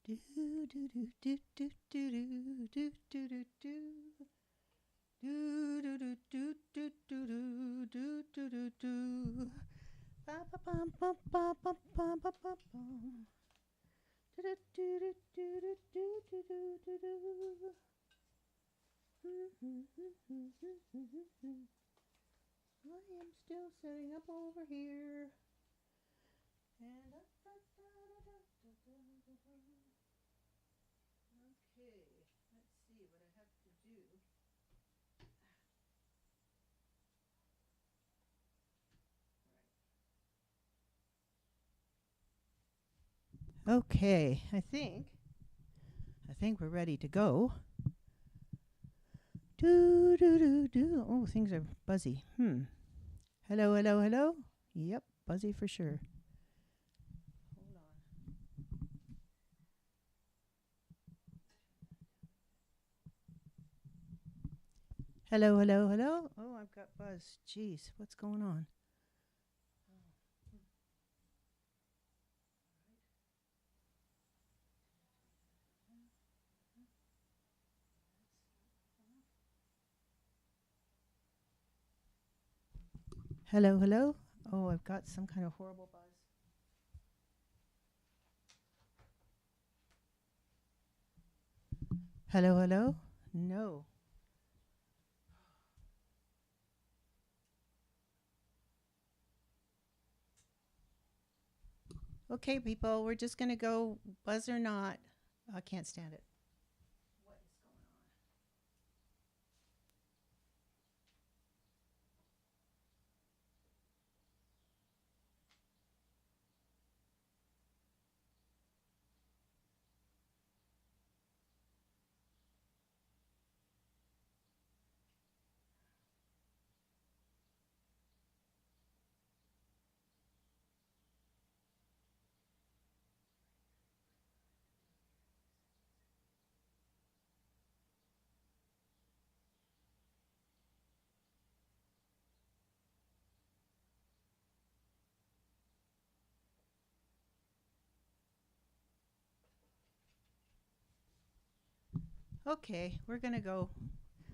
Do do do do do do do do do do do do. Do do do do do do do do do do do. Ba ba bum bum ba ba bum ba ba bum. Do do do do do do do do do do. I am still setting up over here. And okay, let's see what I have to do. Okay, I think we're ready to go. Do do do do. Oh, things are buzzy. Hello, hello, hello. Yep, buzzy for sure. Hold on. Hello, hello, hello. Oh, I've got buzz. Jeez, what's going on? Hello, hello. Oh, I've got some kind of horrible buzz. Hello, hello. No. Okay, people, we're just gonna go buzz or not. I can't stand it. What is going on? Okay, we're gonna go.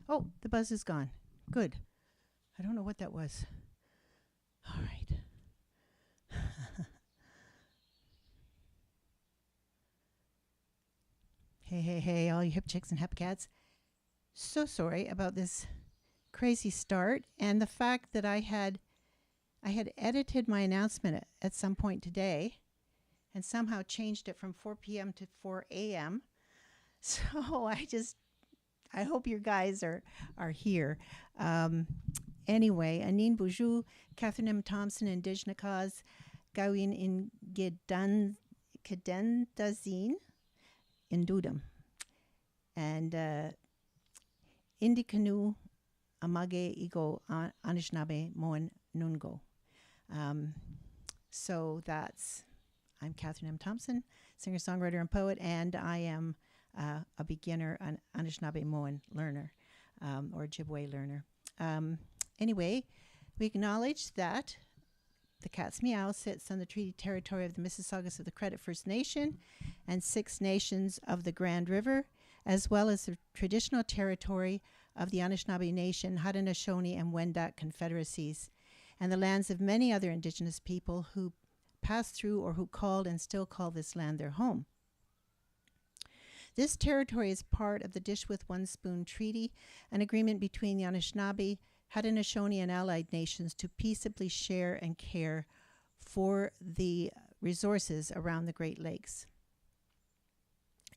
Oh, the buzz is gone. Good. I don't know what that was. All right. Hey, hey, hey, all you hip chicks and hep cats. So sorry about this crazy start and the fact that I had edited my announcement at some point today and somehow changed it from 4 p.m. to 4 a.m. So I hope you guys are here. Um, anyway, Anin Boujou, Catherine M. Thompson, Indigenous Cause, Gawin in Kedendazine in Dudam, and Indikanu Amage Igo Anishinaabe Moen Nungo. Um, so I'm Catherine M. Thompson, singer, songwriter, and poet, and I am a beginner, an Anishinaabe-Moan learner, or Ojibwe learner. Anyway, we acknowledge that the Cat's Meow sits on the treaty territory of the Mississaugas of the Credit First Nation and Six Nations of the Grand River, as well as the traditional territory of the Anishinaabe Nation, Haudenosaunee, and Wendat confederacies, and the lands of many other Indigenous people who passed through or who called and still call this land their home. This territory is part of the Dish with One Spoon Treaty, an agreement between the Anishinaabe, Haudenosaunee, and allied nations to peaceably share and care for the resources around the Great Lakes.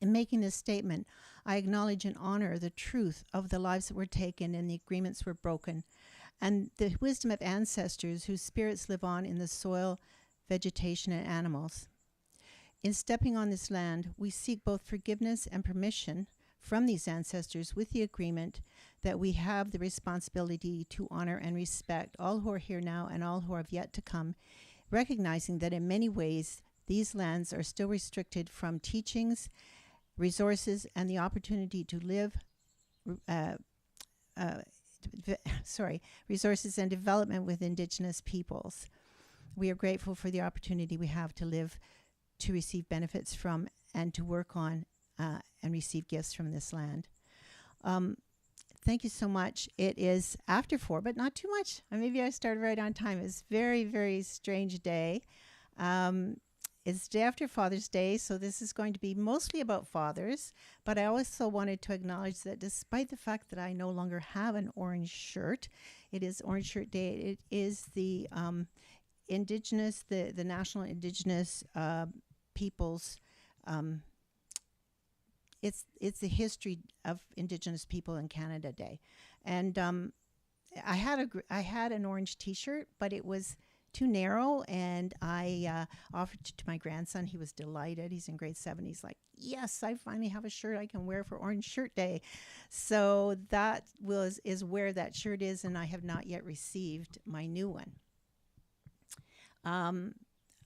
In making this statement, I acknowledge and honor the truth of the lives that were taken and the agreements were broken, and the wisdom of ancestors whose spirits live on in the soil, vegetation, and animals. In stepping on this land, we seek both forgiveness and permission from these ancestors with the agreement that we have the responsibility to honor and respect all who are here now and all who have yet to come, recognizing that in many ways these lands are still restricted from teachings, resources, and the opportunity to live, uh, uh, resources and development with Indigenous peoples. We are grateful for the opportunity we have to live, to receive benefits from, and to work on and receive gifts from this land. Thank you so much. It is after 4, but not too much. Maybe I started right on time. It's a very, very strange day. It's day after Father's Day, so this is going to be mostly about fathers. But I also wanted to acknowledge that despite the fact that I no longer have an orange shirt, it is Orange Shirt Day. It is the Indigenous, the National Indigenous Peoples. It's the history of Indigenous people in Canada Day, and I had an orange T-shirt, but it was too narrow, and I offered it to my grandson. He was delighted. He's in grade 7. He's like, "Yes, I finally have a shirt I can wear for Orange Shirt Day." So that is where that shirt is, and I have not yet received my new one.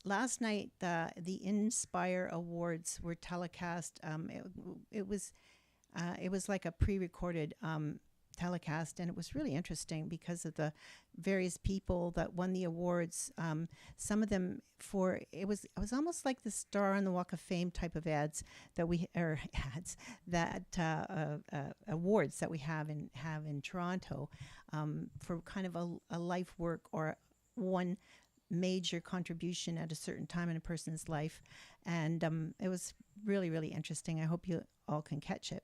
Last night, the Inspire Awards were telecast. It was like a pre-recorded telecast, and it was really interesting because of the various people that won the awards. Some of them it was almost like the Star on the Walk of Fame type of ads that awards that we have in Toronto for kind of a life work or one major contribution at a certain time in a person's life, and it was really, really interesting. I hope you all can catch it.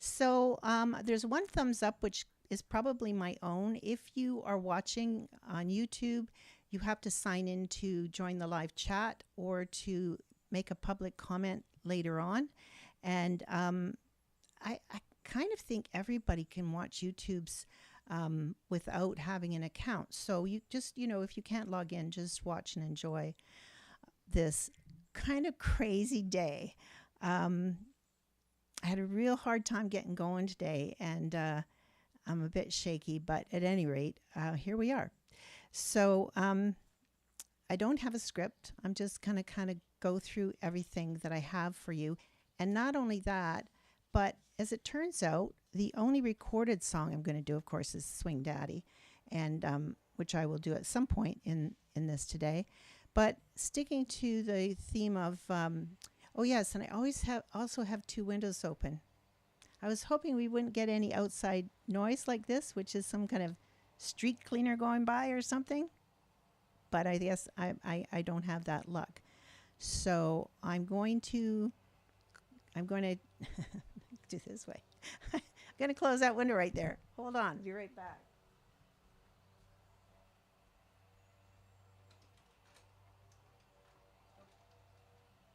So there's one thumbs up, which is probably my own. If you are watching on YouTube, you have to sign in to join the live chat or to make a public comment later on. And I kind of think everybody can watch YouTube's without having an account. So you just, if you can't log in, just watch and enjoy this kind of crazy day. I had a real hard time getting going today, and I'm a bit shaky, but at any rate, here we are. So I don't have a script. I'm just going to kind of go through everything that I have for you. And not only that, but as it turns out, the only recorded song I'm going to do, of course, is Swing Daddy, and which I will do at some point in this today. But sticking to the theme of, oh yes, and I also have 2 windows open. I was hoping we wouldn't get any outside noise like this, which is some kind of street cleaner going by or something. But I guess I don't have that luck. So I'm going to do this way. I'm going to close that window right there. Hold on. Be right back.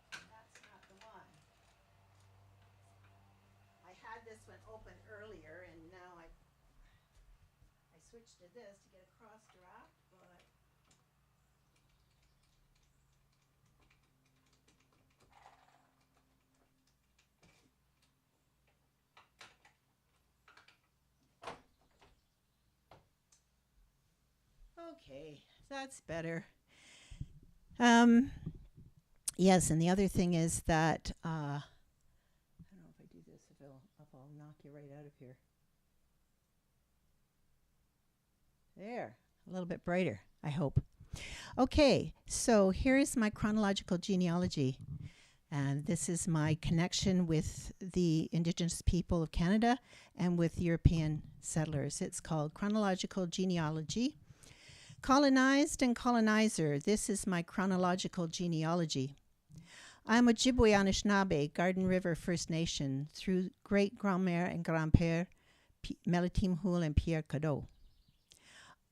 That's not the one. I had this one open earlier, and now I switched to this to get a cross draft, but okay, that's better. Yes, and the other thing is that I don't know if I do this if I'll knock you right out of here. There, a little bit brighter, I hope. Okay, so here's my chronological genealogy, and this is my connection with the Indigenous people of Canada and with European settlers. It's called Chronological Genealogy. Colonized and colonizer, this is my chronological genealogy. I'm Ojibwe Anishinaabe, Garden River First Nation, through great-grandmère and grandpère, Melitime Houle and Pierre Cadeau.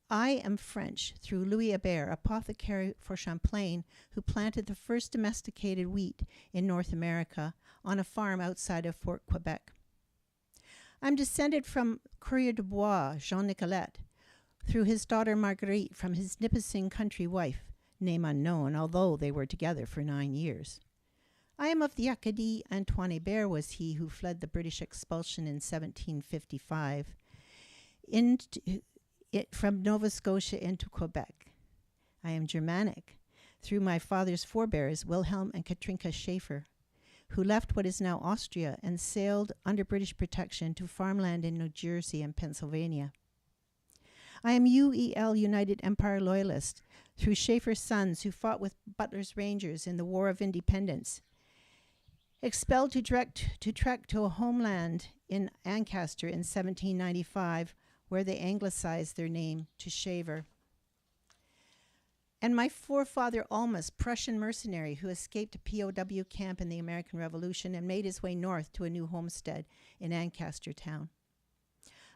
I am French through Louis Hébert, apothecary for Champlain, who planted the first domesticated wheat in North America on a farm outside of Fort Quebec. I'm descended from Courrier de Bois, Jean Nicolet, through his daughter Marguerite from his Nipissing country wife, name unknown, although they were together for 9 years. I am of the Acadie. Antoine Hébert was he who fled the British expulsion in 1755 from Nova Scotia into Quebec. I am Germanic, through my father's forebears, Wilhelm and Katrinka Schaefer, who left what is now Austria and sailed under British protection to farmland in New Jersey and Pennsylvania. I am UEL United Empire Loyalist, through Schaefer's sons who fought with Butler's Rangers in the War of Independence Expelled to trek to a homeland in Ancaster in 1795, where they anglicized their name to Shaver. And my forefather Almas, Prussian mercenary who escaped a POW camp in the American Revolution and made his way north to a new homestead in Ancaster town.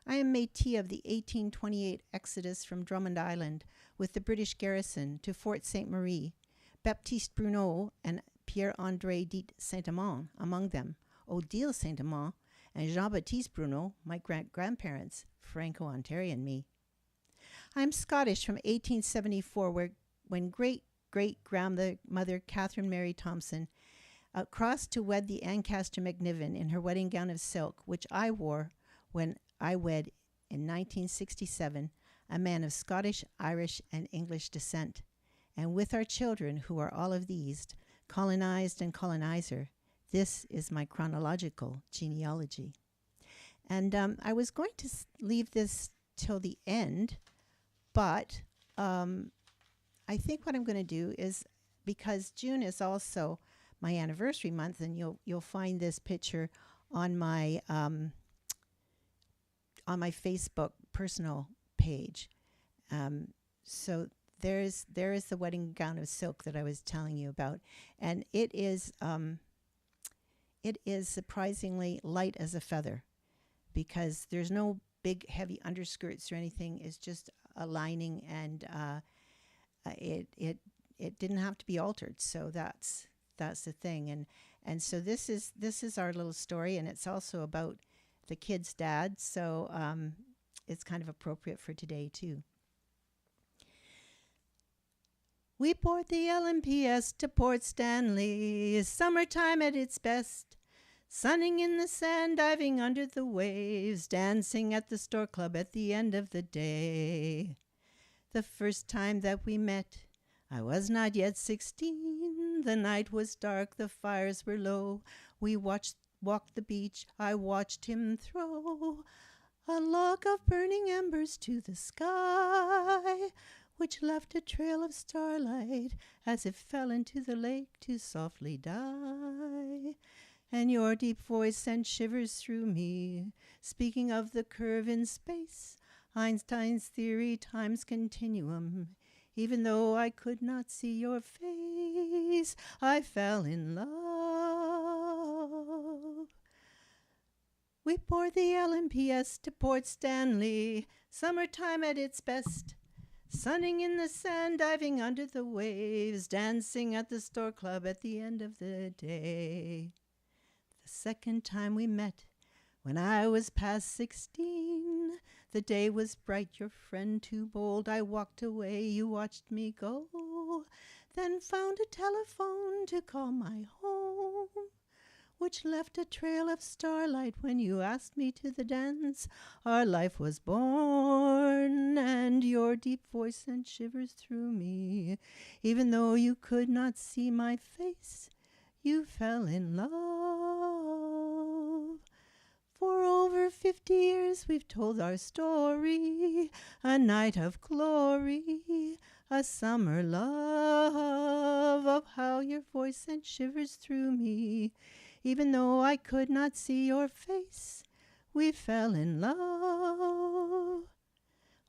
I am métis of the 1828 exodus from Drummond Island with the British garrison to Fort Ste. Marie, Baptiste Bruneau and Pierre-André dit Saint-Amand among them, Odile Saint-Amand and Jean-Baptiste Bruneau, my grandparents, Franco-Ontarian me. I am Scottish from 1874, when great-great-grandmother Catherine Mary Thompson crossed to wed the Ancaster McNiven in her wedding gown of silk, which I wore when I wed in 1967 a man of Scottish, Irish, and English descent. And with our children, who are all of these, colonized and colonizer, this is my chronological genealogy. And I was going to leave this till the end, but I think what I'm going to do is, because June is also my anniversary month, and you'll find this picture on my Facebook personal page. So there is the wedding gown of silk that I was telling you about, and it is surprisingly light as a feather, because there's no big heavy underskirts or anything. It's just a lining, and it didn't have to be altered. So that's the thing, and so this is our little story, and it's also about the kid's dad. So it's kind of appropriate for today too. We board the LMPS to Port Stanley, summertime at its best. Sunning in the sand, diving under the waves, dancing at the store club at the end of the day. The first time that we met, I was not yet 16. The night was dark, the fires were low. We walked the beach, I watched him throw a log of burning embers to the sky, which left a trail of starlight as it fell into the lake to softly die. And your deep voice sent shivers through me, speaking of the curve in space, Einstein's theory, time's continuum. Even though I could not see your face, I fell in love. We board the LMPS to Port Stanley, summertime at its best. Sunning in the sand, diving under the waves, dancing at the store club at the end of the day. The second time we met, when I was past 16, the day was bright, your friend too bold. I walked away, you watched me go, then found a telephone to call my home, which left a trail of starlight when you asked me to the dance. Our life was born, and your deep voice sent shivers through me. Even though you could not see my face, you fell in love. For over 50 years we've told our story, a night of glory, a summer love, of how your voice sent shivers through me. Even though I could not see your face, we fell in love.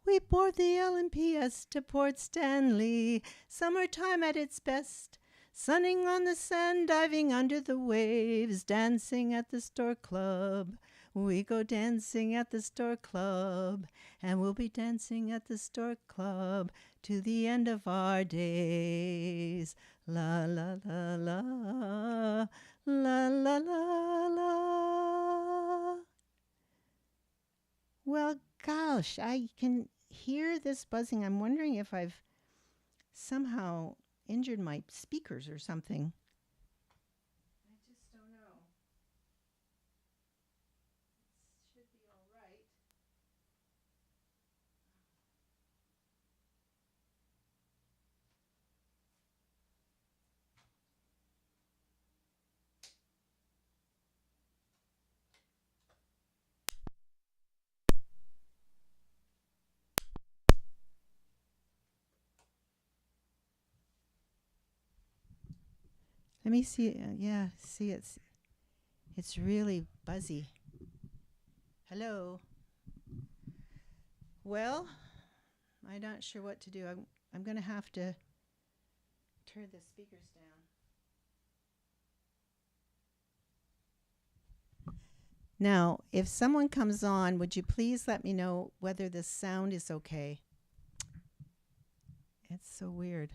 We board the LMPS to Port Stanley, summertime at its best. Sunning on the sand, diving under the waves, dancing at the store club. We go dancing at the store club, and we'll be dancing at the store club to the end of our days. La la la la, la la la la. Well, gosh, I can hear this buzzing. I'm wondering if I've somehow injured my speakers or something. I just don't know. It should be all right. Let me see. Yeah, see it's It's really buzzy. Hello. Well, I'm not sure what to do. I'm going to have to turn the speakers down. Now, if someone comes on, would you please let me know whether the sound is okay? It's so weird.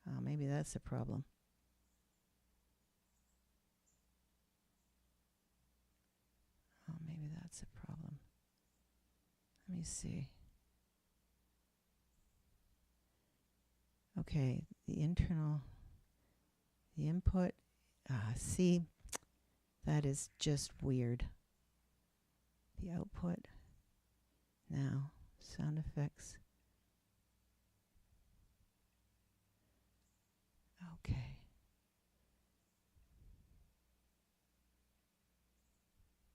Oh, maybe that's the problem. Oh, maybe that's the problem. Let me see. Okay, the input. See, that is just weird. The output. Now, sound effects. Okay.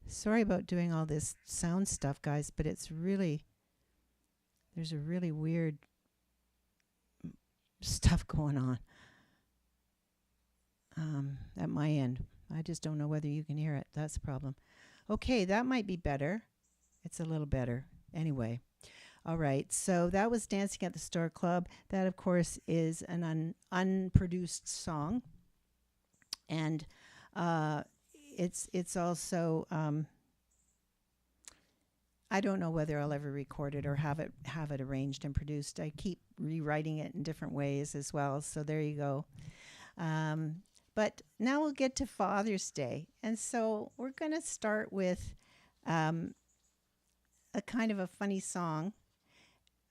Sorry about doing all this sound stuff, guys, but there's a really weird stuff going on at my end. I just don't know whether you can hear it. That's the problem. Okay, that might be better. It's a little better. Anyway. All right. So that was Dancing at the Star Club. That, of course, is an unproduced song. And it's also I don't know whether I'll ever record it or have it arranged and produced. I keep rewriting it in different ways as well. So there you go. But now we'll get to Father's Day. And so we're going to start with a kind of a funny song,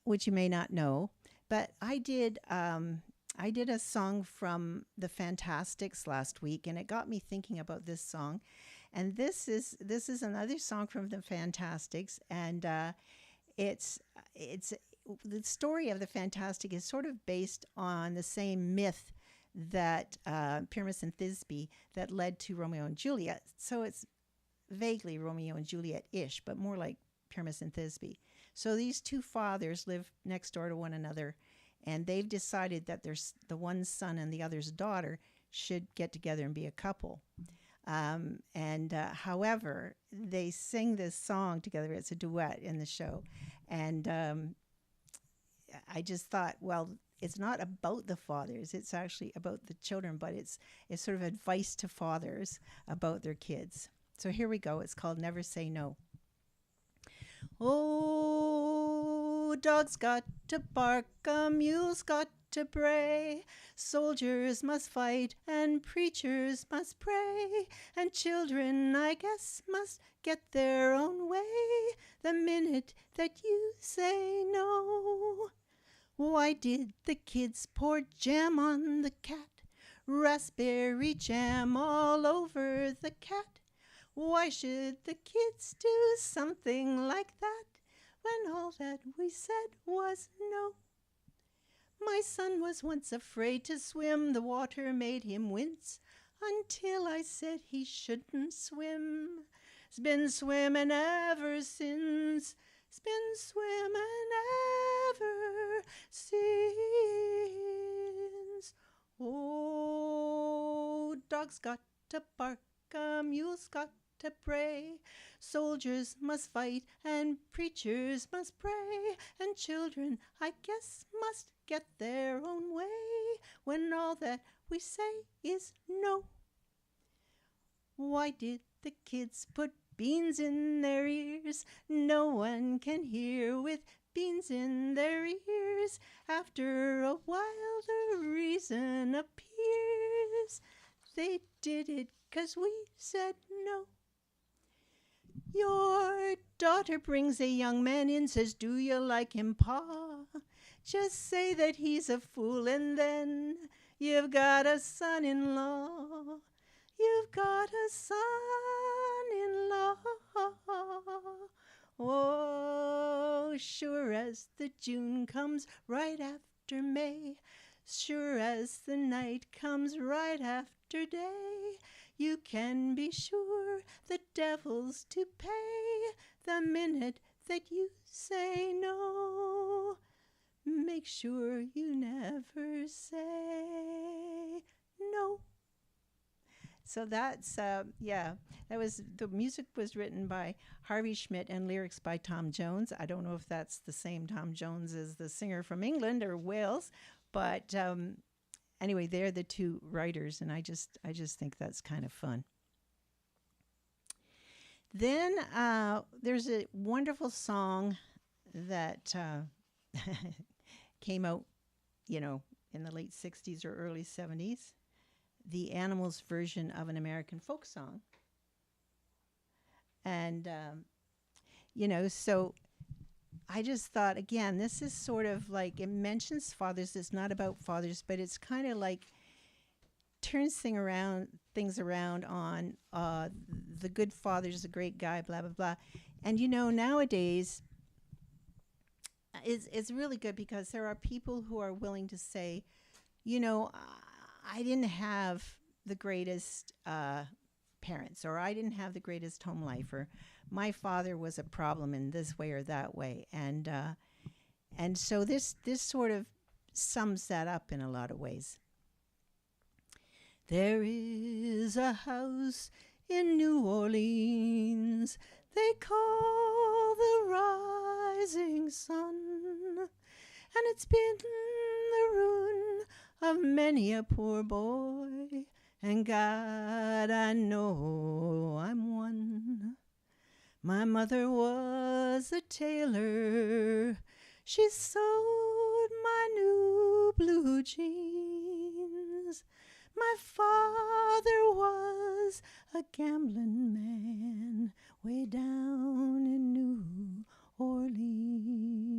which you may not know. But I did a song from the Fantastics last week, and it got me thinking about this song. And this is another song from the Fantastics, and it's the story of the Fantastic is sort of based on the same myth that Pyramus and Thisbe that led to Romeo and Juliet. So it's vaguely Romeo and Juliet-ish, but more like Pyramus and Thisbe. So these two fathers live next door to one another, and they've decided that there's the one's son and the other's daughter should get together and be a couple. However, they sing this song together. It's a duet in the show. And I just thought, well, it's not about the fathers. It's actually about the children, but it's sort of advice to fathers about their kids. So here we go. It's called Never Say No. Oh, dogs got to bark, mules got to bray, soldiers must fight and preachers must pray, and children, I guess, must get their own way the minute that you say no. Why did the kids pour jam on the cat, raspberry jam all over the cat? Why should the kids do something like that when all that we said was no? My son was once afraid to swim, the water made him wince, until I said he shouldn't swim. He's been swimming ever since, he's been swimming ever since. Oh, dogs got to bark, mules got to pray, soldiers must fight and preachers must pray, and children, I guess, must get their own way when all that we say is no. Why did the kids put beans in their ears? No one can hear with beans in their ears. After a while the reason appears. They did it 'cause we said no. Your daughter brings a young man in, says, do you like him, Pa? Just say that he's a fool, and then you've got a son-in-law. You've got a son-in-law. Oh, sure as the June comes right after May, sure as the night comes right after day, you can be sure the devil's to pay the minute that you say no. Make sure you never say no. So that's yeah. That was the music was written by Harvey Schmidt and lyrics by Tom Jones. I don't know if that's the same Tom Jones as the singer from England or Wales, but anyway, they're the two writers, and I just think that's kind of fun. Then there's a wonderful song that came out, you know, in the late '60s or early '70s. The Animals version of an American folk song, and so I just thought again, this is sort of like it mentions fathers. It's not about fathers, but it's kind of like turns things around on the good father's a great guy, blah blah blah. And nowadays it's really good because there are people who are willing to say, I didn't have the greatest parents, or I didn't have the greatest home life, or my father was a problem in this way or that way, and so this sort of sums that up in a lot of ways. There is a house in New Orleans they call the Rising Sun, and it's been the ruin of many a poor boy, and God, I know I'm one. My mother was a tailor. She sewed my new blue jeans. My father was a gambling man way down in New Orleans.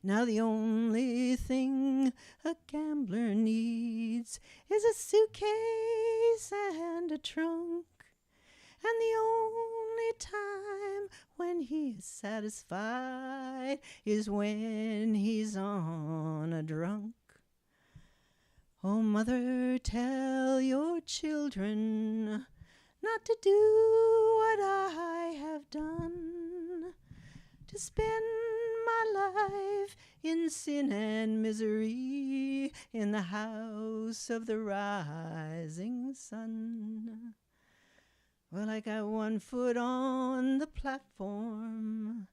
Now the only thing a gambler needs is a suitcase and a trunk. And the only time when he is satisfied is when he's on a drunk. Oh, mother, tell your children not to do what I have done, to spend my life in sin and misery in the house of the rising sun. Well, I got one foot on the platform,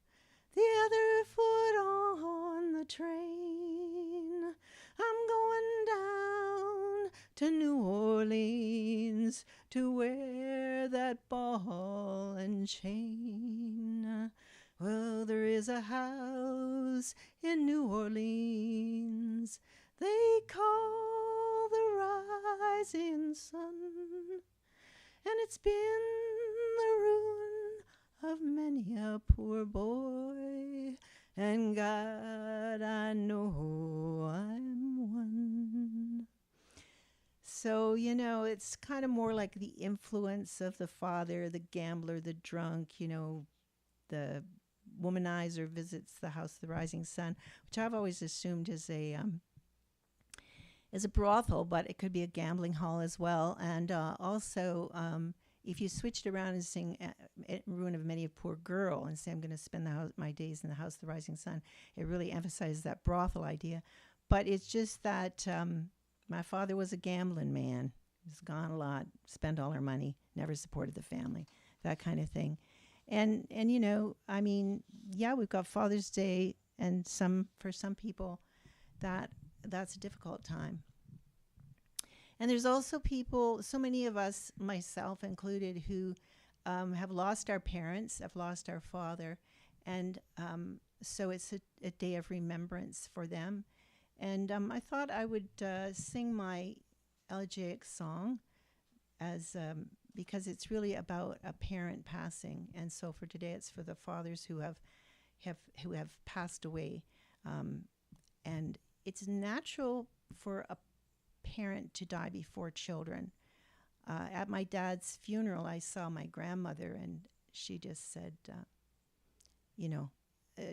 the other foot on the train. I'm going down to New Orleans to wear that ball and chain. Well, there is a house in New Orleans they call the Rising Sun, and it's been the ruin of many a poor boy, and God, I know I'm one. So, it's kind of more like the influence of the father, the gambler, the drunk, the womanizer visits the house of the rising sun, which I've always assumed is a brothel, but it could be a gambling hall as well. And also, if you switched around and sing Ruin of Many a Poor Girl and say, I'm going to spend my days in the house of the rising sun, it really emphasizes that brothel idea. But it's just that my father was a gambling man. He's gone a lot, spent all our money, never supported the family, that kind of thing. And yeah, we've got Father's Day, and for some people that's a difficult time. And there's also people, so many of us, myself included, who have lost our parents, have lost our father, and so it's a day of remembrance for them. And I thought I would sing my elegiac song as because it's really about a parent passing, and so for today it's for the fathers who have passed away, and it's natural for a parent to die before children. At my dad's funeral, I saw my grandmother, and she just said,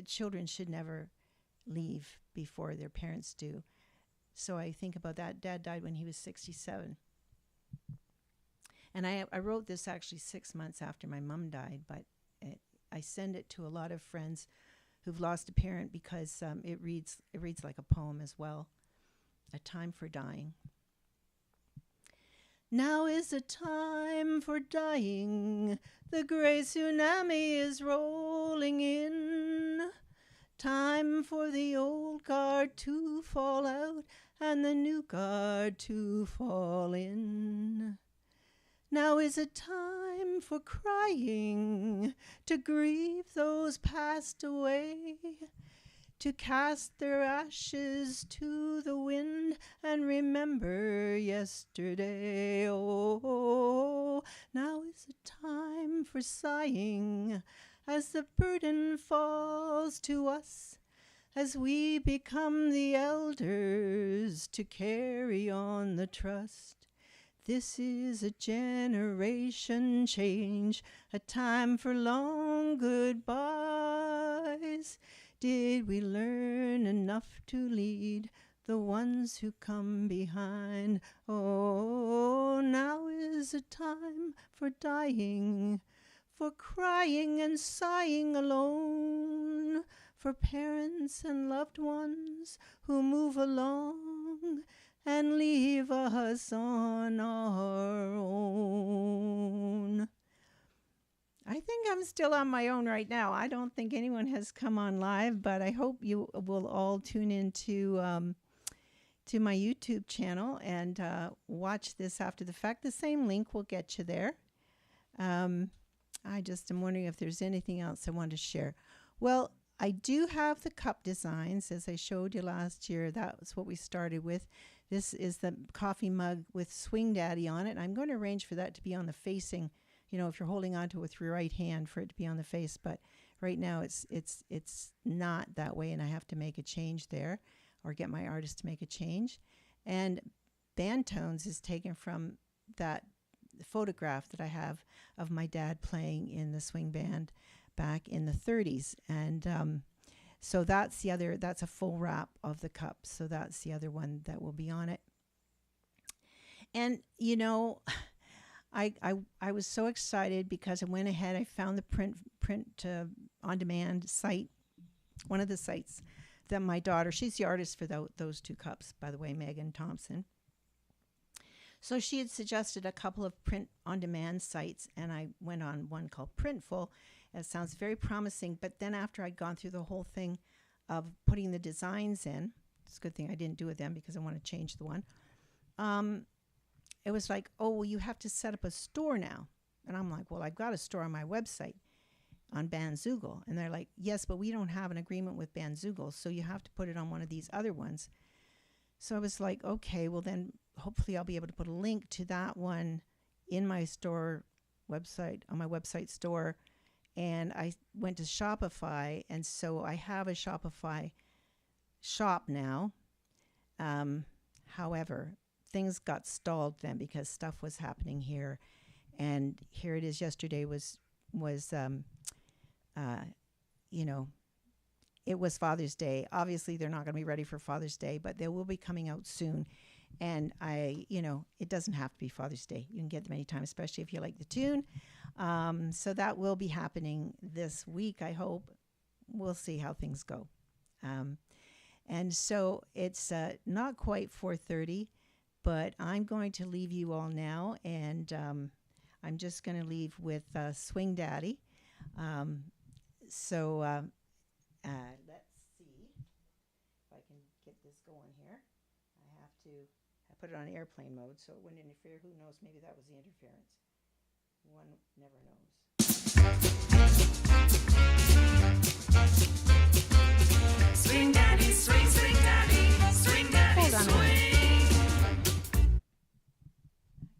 children should never leave before their parents do. So I think about that. Dad died when he was 67. And I wrote this actually 6 months after my mom died, but I send it to a lot of friends who've lost a parent because it reads like a poem as well. A time for dying. Now is a time for dying. The great tsunami is rolling in. Time for the old guard to fall out and the new guard to fall in. Now is a time for crying, to grieve those passed away, to cast their ashes to the wind and remember yesterday. Oh, now is a time for sighing as the burden falls to us, as we become the elders to carry on the trust. This is a generation change, a time for long goodbyes. Did we learn enough to lead the ones who come behind? Oh, now is a time for dying, for crying and sighing alone, for parents and loved ones who move along and leave us on our own. I think I'm still on my own right now. I don't think anyone has come on live, but I hope you will all tune into to my YouTube channel and watch this after the fact. The same link will get you there. I just am wondering if there's anything else I want to share. Well, I do have the cup designs, as I showed you last year. That was what we started with. This is the coffee mug with Swing Daddy on it. I'm going to arrange for that to be on the facing, if you're holding onto it with your right hand, for it to be on the face. But right now it's not that way, and I have to make a change there, or get my artist to make a change. And Band Tones is taken from that photograph that I have of my dad playing in the swing band back in the 30s. And so that's a full wrap of the cup. So that's the other one that will be on it. And, I was so excited because I went ahead, I found the print on demand site, one of the sites that my daughter, she's the artist for those two cups, by the way, Megan Thompson. So she had suggested a couple of print on demand sites, and I went on one called Printful. It sounds very promising, but then after I'd gone through the whole thing of putting the designs in, it's a good thing I didn't do it then because I want to change the one. It was like, oh, well, you have to set up a store now. And I'm like, well, I've got a store on my website on Bandzoogle. And they're like, yes, but we don't have an agreement with Bandzoogle, so you have to put it on one of these other ones. So I was like, okay, well then hopefully I'll be able to put a link to that one in my store website, on my website store. And I went to Shopify, and so I have a Shopify shop now. However, things got stalled then because stuff was happening here, and here it is. Yesterday was it was Father's Day. Obviously, they're not going to be ready for Father's Day, but they will be coming out soon. And it doesn't have to be Father's Day. You can get them anytime, especially if you like the tune. So that will be happening this week, I hope. We'll see how things go. And so it's not quite 4:30, but I'm going to leave you all now, and I'm just going to leave with Swing Daddy. So let's see if I can get this going here. I put it on airplane mode so it wouldn't interfere. Who knows? Maybe that was the interference. One never knows. Swing daddy, swing, swing daddy, swing daddy, Hold on a swing. minute.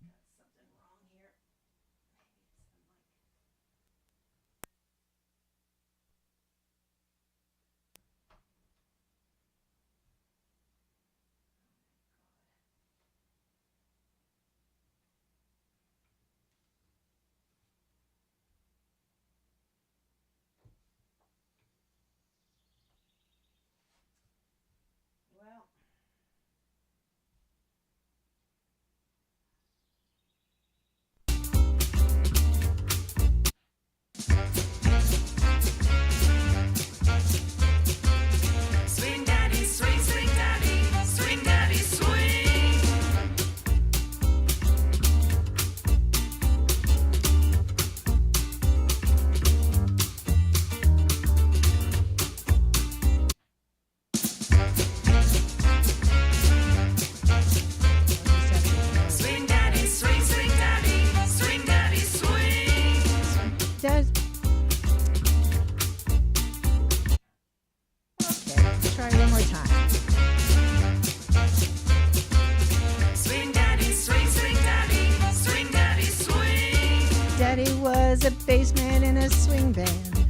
I got something wrong here. Maybe it's the mic. was a bass man in a swing band.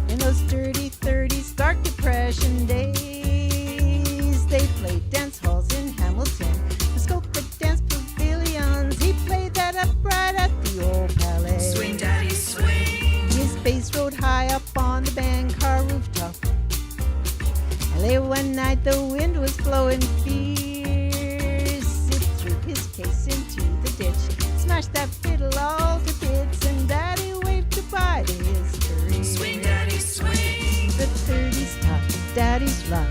In those dirty 30s, dark depression days, they played dance halls in Hamilton, Muskoka dance pavilions. He played that upright at the old Palais. Swing, daddy, swing. His bass rode high up on the band car rooftop. And late one night the wind was blowing fierce. It threw his case into the ditch, smashed that fiddle all to bits, and Daddy waved goodbye to his career. Swing, daddy, swing. The 30s taught Daddy's love.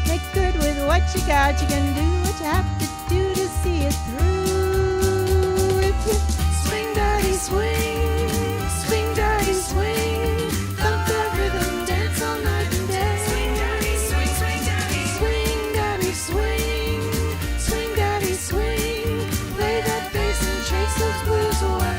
Make good with what you got. You can do what you have to do to see it through. If you Swing, daddy, swing. Swing, daddy, swing. Thump that rhythm, dance all night and day. Swing, daddy, swing, swing, daddy. swing, Daddy, swing, Swing, daddy, swing. Play that bass and chase those blues away.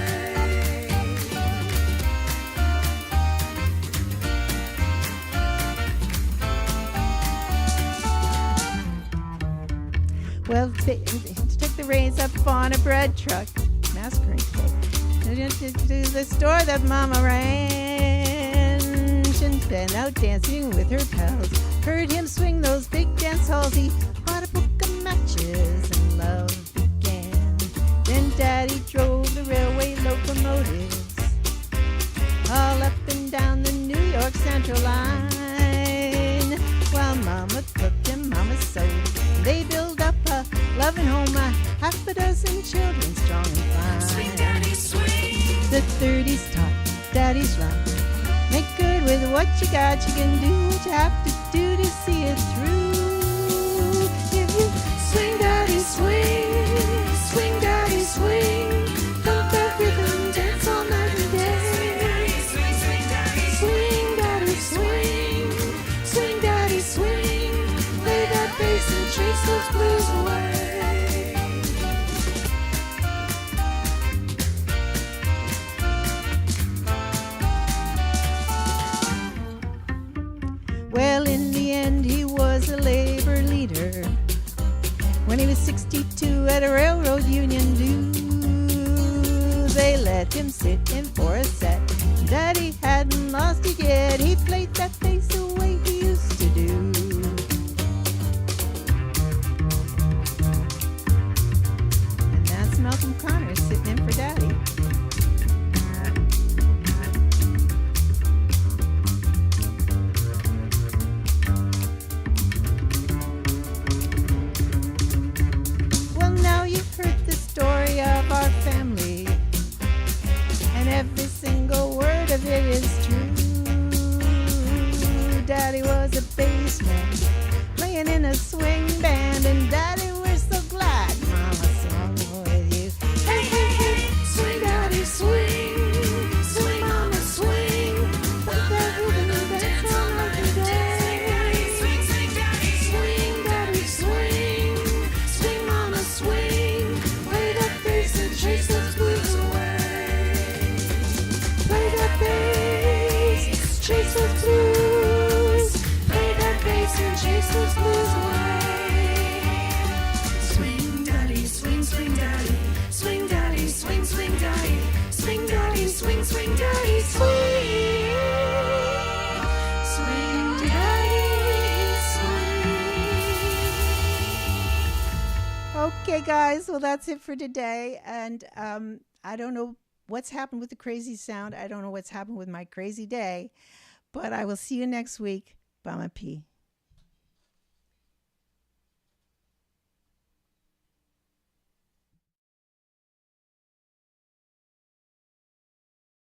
well, they took the reins up on a bread truck, massacring today. To the store that Mama ran. She'd been out dancing with her pals. Heard him swing those big dance halls. He bought a book of matches and love began. Then Daddy drove the railway locomotives all up and down the New York Central line, while Mama cooked and Mama sewed. They built up a loving home, a half a dozen children strong and fine. Swing, daddy, swing. The 30s taught Daddy's love. Make good with what you got. You can do what you have to do to see it through. If you Swing, daddy, swing. Swing, daddy, swing. Thump that rhythm, dance all night and day. Swing, daddy, swing, swing, daddy. Swing, daddy, swing. Swing, daddy, swing. Play that bass and chase those blues away. Well, in the end, he was a labor leader. When he was 62 at a railroad union due, they let him sit in for a set. Daddy hadn't lost it yet. He played that bass the way he used to do. And that's Malcolm Connor sitting in for Daddy. Well, now you've heard the story of our family, and every single word of it is true. Daddy was a bass man playing in a swing band, and Daddy, we're so glad Mama swung with you. Hey, hey, hey. Swing, daddy, swing. Swing, mama, swing. Thump that rhythm and dance all night and day. Swing, swing, daddy. Swing, daddy, swing. Swing, mama, swing. Play that bass and chase those blues away. Play that bass, chase those blues. Play that bass and chase those blues away. Swing, daddy, swing, swing, daddy. Swing, daddy, swing, swing, daddy. Swing, daddy, swing, swing, daddy. Swing. Swing, daddy, swing. Okay, guys, well, that's it for today. And I don't know what's happened with the crazy sound. I don't know what's happened with my crazy day. But I will see you next week. Bama P.